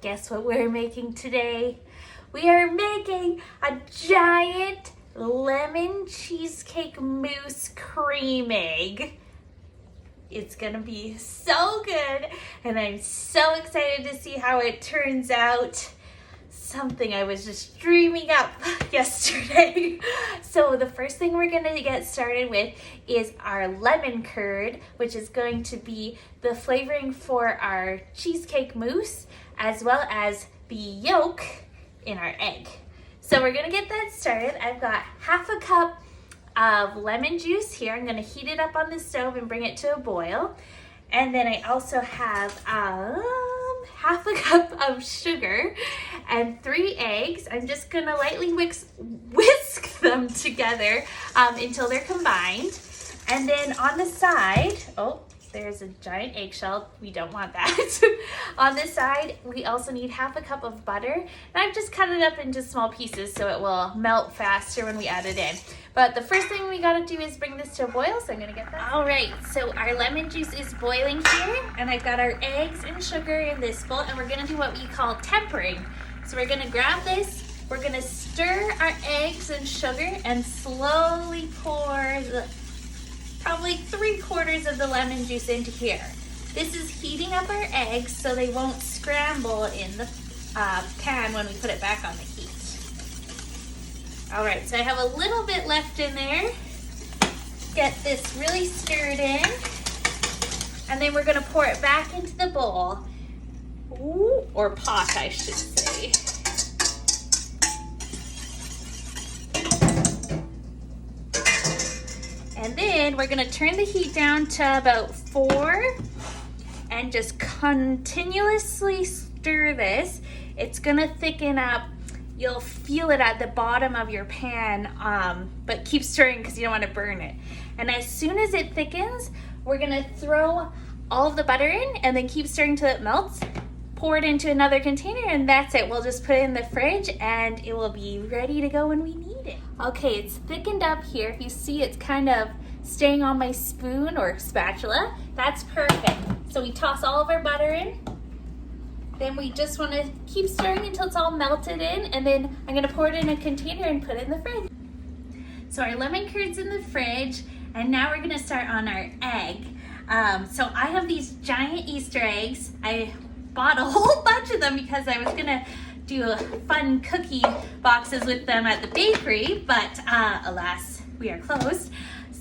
Guess what we're making today? We are making a giant lemon cheesecake mousse cream egg. It's gonna be so good, and I'm so excited to see how it turns out. Something I was just dreaming up yesterday. So the first thing we're gonna get started with is our lemon curd, which is going to be the flavoring for our cheesecake mousse, as well as the yolk in our egg. So we're gonna get that started. I've got half a cup of lemon juice here. I'm gonna heat it up on the stove and bring it to a boil. And then I also have half a cup of sugar and 3 eggs. I'm just gonna lightly whisk them together until they're combined. And then on the side, oh, there's a giant eggshell. We don't want that. On this side, we also need half a cup of butter. And I've just cut it up into small pieces so it will melt faster when we add it in. But the first thing we gotta do is bring this to a boil, so I'm gonna get that. All right, so our lemon juice is boiling here, and I've got our eggs and sugar in this bowl, and we're gonna do what we call tempering. So we're gonna grab this, we're gonna stir our eggs and sugar, and slowly pour probably 3/4 of the lemon juice into here. This is heating up our eggs so they won't scramble in the pan when we put it back on the heat. All right, so I have a little bit left in there. Get this really stirred in, and then we're gonna pour it back into the bowl. Ooh, or pot, I should say. And then we're gonna turn the heat down to about 4 and just continuously stir this. It's gonna thicken up. You'll feel it at the bottom of your pan, but keep stirring because you don't want to burn it. And as soon as it thickens, we're gonna throw all of the butter in and then keep stirring till it melts. Pour it into another container, and that's it. We'll just put it in the fridge and it will be ready to go when we need it. Okay, it's thickened up here. If you see, it's kind of staying on my spoon or spatula. That's perfect. So we toss all of our butter in. Then we just want to keep stirring until it's all melted in, and then I'm going to pour it in a container and put it in the fridge. So our lemon curd's in the fridge, and now we're going to start on our egg. So I have these giant Easter eggs. I bought a whole bunch of them because I was going to do fun cookie boxes with them at the bakery, but alas, we are closed.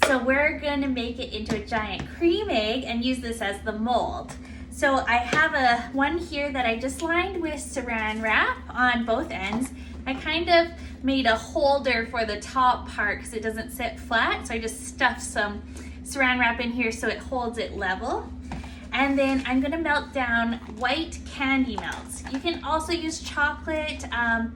So we're going to make it into a giant cream egg and use this as the mold. So I have one here that I just lined with saran wrap on both ends. I kind of made a holder for the top part because it doesn't sit flat. So I just stuffed some saran wrap in here so it holds it level. And then I'm gonna melt down white candy melts. You can also use chocolate,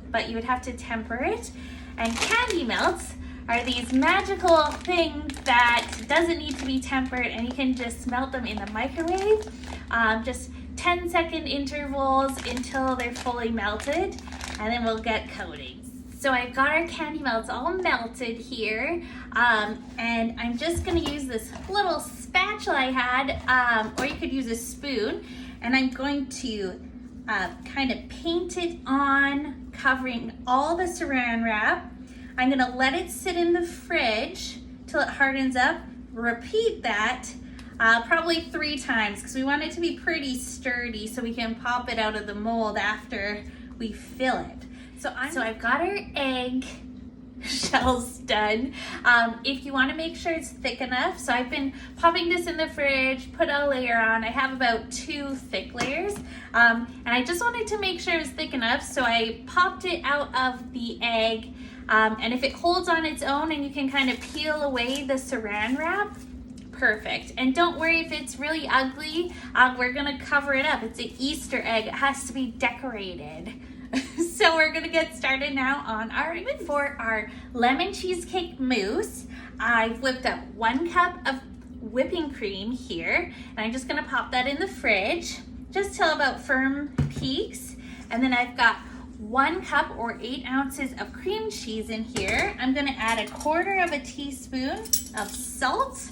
but you would have to temper it. And candy melts are these magical things that doesn't need to be tempered, and you can just melt them in the microwave. Just 10-second intervals until they're fully melted, and then we'll get coating. So I've got our candy melts all melted here, and I'm just gonna use this little spatula I had, or you could use a spoon, and I'm going to kind of paint it on, covering all the saran wrap. I'm gonna let it sit in the fridge till it hardens up. Repeat that probably 3 times because we want it to be pretty sturdy so we can pop it out of the mold after we fill it. So I've got our egg shells done. If you want to make sure it's thick enough, so I've been popping this in the fridge, put a layer on. I have about 2 thick layers, and I just wanted to make sure it's thick enough, so I popped it out of the egg. And if it holds on its own and you can kind of peel away the saran wrap, perfect. And don't worry if it's really ugly, we're gonna cover it up. It's an Easter egg, it has to be decorated. So we're gonna get started now on our mousse. For our lemon cheesecake mousse, I've whipped up 1 cup of whipping cream here, and I'm just gonna pop that in the fridge, just till about firm peaks. And then I've got 1 cup or 8 ounces of cream cheese in here. I'm gonna add 1/4 teaspoon of salt,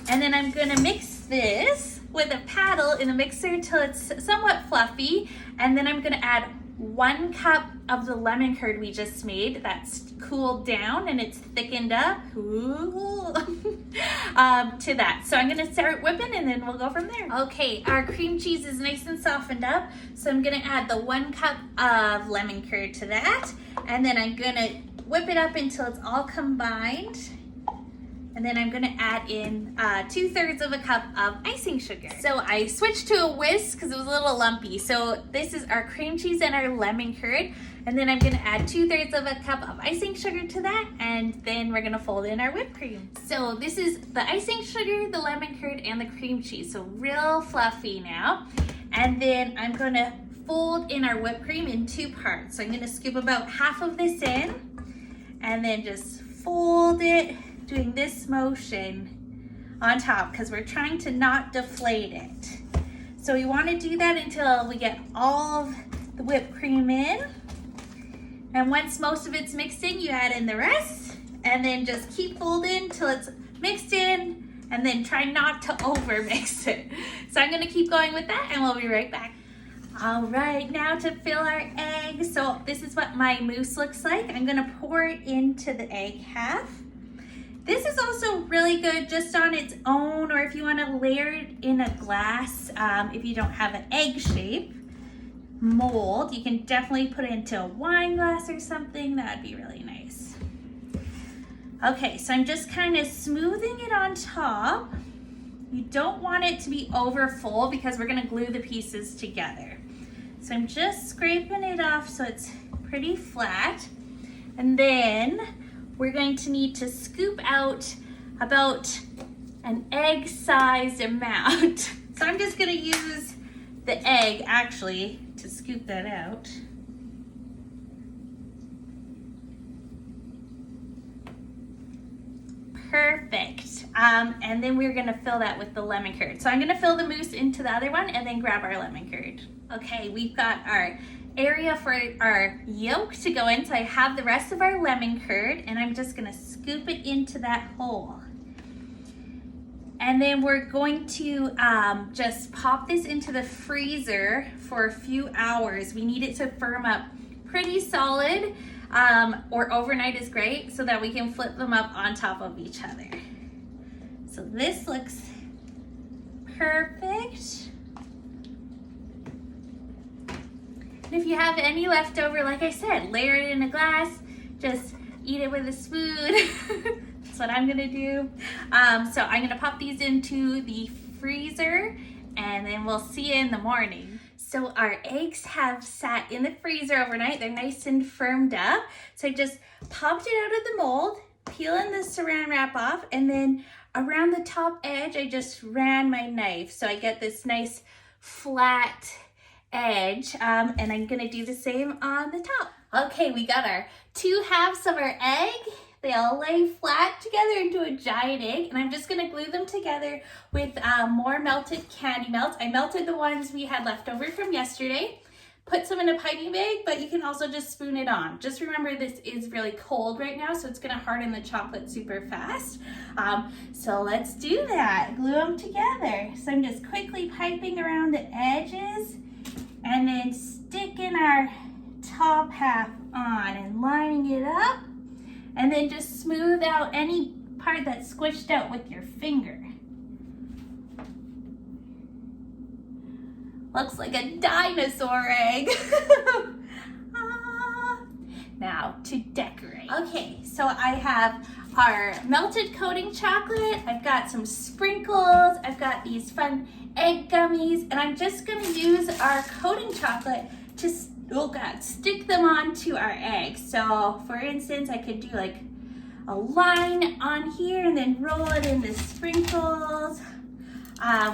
and then I'm gonna mix this with a paddle in the mixer till it's somewhat fluffy. And then I'm gonna add 1 cup of the lemon curd we just made. That's cooled down and it's thickened up. Ooh. To that. So I'm gonna start whipping and then we'll go from there. Okay, our cream cheese is nice and softened up. So I'm gonna add the 1 cup of lemon curd to that. And then I'm gonna whip it up until it's all combined. And then I'm gonna add in 2/3 of a cup of icing sugar. So I switched to a whisk because it was a little lumpy. So this is our cream cheese and our lemon curd. And then I'm gonna add 2/3 of a cup of icing sugar to that. And then we're gonna fold in our whipped cream. So this is the icing sugar, the lemon curd, and the cream cheese. So real fluffy now. And then I'm gonna fold in our whipped cream in 2 parts. So I'm gonna scoop about half of this in and then just fold it, doing this motion on top because we're trying to not deflate it. So we want to do that until we get all of the whipped cream in. And once most of it's mixed in, you add in the rest and then just keep folding till it's mixed in and then try not to over mix it. So I'm going to keep going with that and we'll be right back. All right, now to fill our egg. So this is what my mousse looks like. I'm going to pour it into the egg half. This is also really good just on its own, or if you want to layer it in a glass, if you don't have an egg shape mold, you can definitely put it into a wine glass or something. That would be really nice. Okay, so I'm just kind of smoothing it on top. You don't want it to be over full because we're going to glue the pieces together. So I'm just scraping it off so it's pretty flat. And then we're going to need to scoop out about an egg-sized amount. So I'm just gonna use the egg actually to scoop that out. Perfect. And then we're gonna fill that with the lemon curd. So I'm gonna fill the mousse into the other one and then grab our lemon curd. Okay, we've got our area for our yolk to go in. So I have the rest of our lemon curd and I'm just gonna scoop it into that hole. And then we're going to just pop this into the freezer for a few hours. We need it to firm up pretty solid, or overnight is great so that we can flip them up on top of each other. So this looks perfect. And if you have any leftover, like I said, layer it in a glass, just eat it with a spoon. That's what I'm gonna do. So I'm gonna pop these into the freezer and then we'll see you in the morning. So our eggs have sat in the freezer overnight. They're nice and firmed up. So I just popped it out of the mold, peeling the saran wrap off, and then around the top edge, I just ran my knife. So I get this nice flat edge, and I'm gonna do the same on the top. Okay, we got our 2 halves of our egg. They all lay flat together into a giant egg, and I'm just gonna glue them together with more melted candy melts. I melted the ones we had left over from yesterday, put some in a piping bag, but you can also just spoon it on. Just remember this is really cold right now, so it's gonna harden the chocolate super fast. So let's do that, glue them together. So I'm just quickly piping around the edges and then sticking our top half on and lining it up, and then just smooth out any part that's squished out with your finger. Looks like a dinosaur egg. Now to decorate. Okay, so I have our melted coating chocolate, I've got some sprinkles, I've got these fun egg gummies, and I'm just gonna use our coating chocolate to stick them onto our eggs. So for instance, I could do like a line on here and then roll it into sprinkles.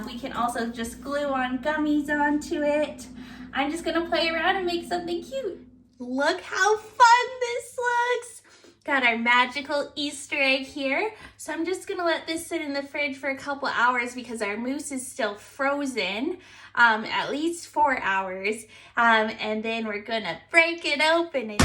We can also just glue on gummies onto it. I'm just gonna play around and make something cute. Look how fun this looks. Got our magical Easter egg here. So I'm just gonna let this sit in the fridge for a couple hours because our mousse is still frozen, at least 4 hours. And then we're gonna break it open and